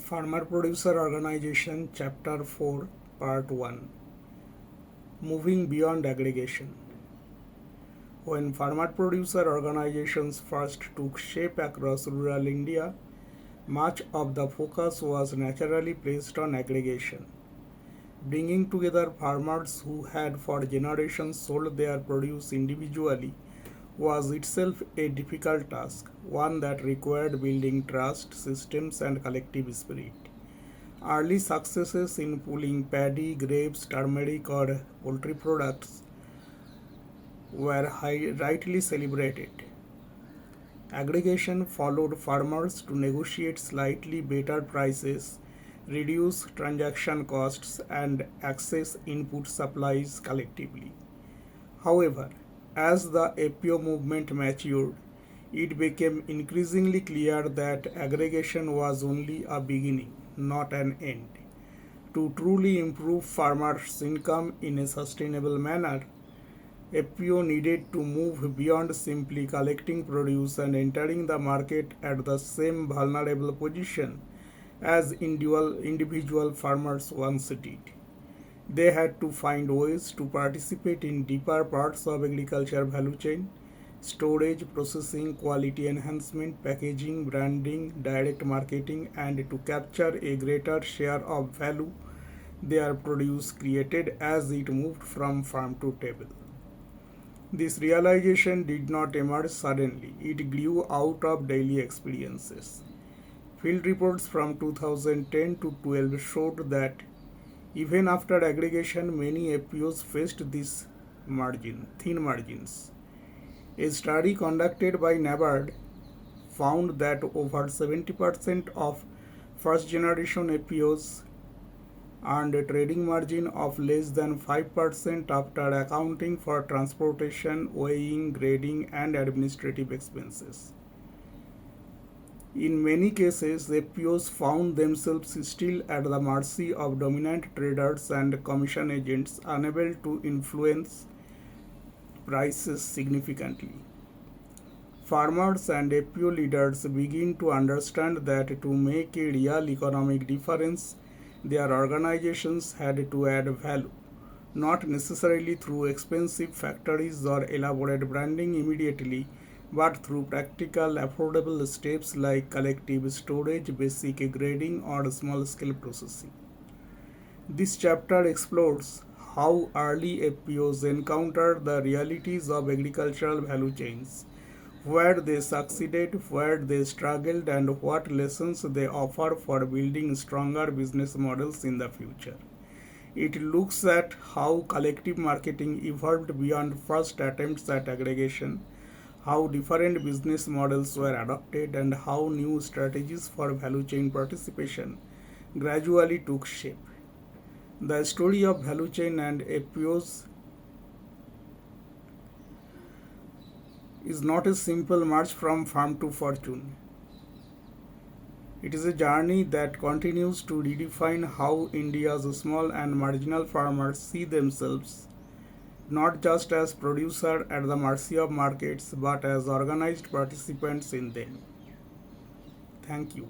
Farmer Producer Organization Chapter 4 Part 1 Moving Beyond Aggregation. When farmer producer organizations first took shape across rural India, much of the focus was naturally placed on aggregation. Bringing together farmers who had for generations sold their produce individually was itself a difficult task, one that required building trust, systems, and collective spirit. Early successes in pulling paddy, grapes, turmeric, or poultry products were rightly celebrated. Aggregation followed farmers to negotiate slightly better prices, reduce transaction costs, and access input supplies collectively. However, as the APO movement matured, it became increasingly clear that aggregation was only a beginning, not an end. To truly improve farmers' income in a sustainable manner, APO needed to move beyond simply collecting produce and entering the market at the same vulnerable position as individual farmers once did. They had to find ways to participate in deeper parts of agriculture value chain: storage, processing, quality enhancement, packaging, branding, direct marketing, and to capture a greater share of value their produce created as it moved from farm to table. This realization did not emerge suddenly, it grew out of daily experiences. Field reports from 2010 to 12 showed that even after aggregation, many APOs faced these thin margins. A study conducted by NABARD found that over 70% of first generation APOs earned a trading margin of less than 5% after accounting for transportation, weighing, grading, and administrative expenses. In many cases, APOs found themselves still at the mercy of dominant traders and commission agents unable to influence prices significantly. Farmers and APO leaders begin to understand that to make a real economic difference, their organizations had to add value, not necessarily through expensive factories or elaborate branding immediately, but through practical, affordable steps like collective storage, basic grading, or small scale processing. This chapter explores how early APOs encountered the realities of agricultural value chains, where they succeeded, where they struggled, and what lessons they offer for building stronger business models in the future. It looks at how collective marketing evolved beyond first attempts at aggregation, how different business models were adopted, and how new strategies for value chain participation gradually took shape. The story of value chain and APOs is not a simple march from farm to fortune. It is a journey that continues to redefine how India's small and marginal farmers see themselves, not just as producers at the mercy of markets, but as organized participants in them. Thank you.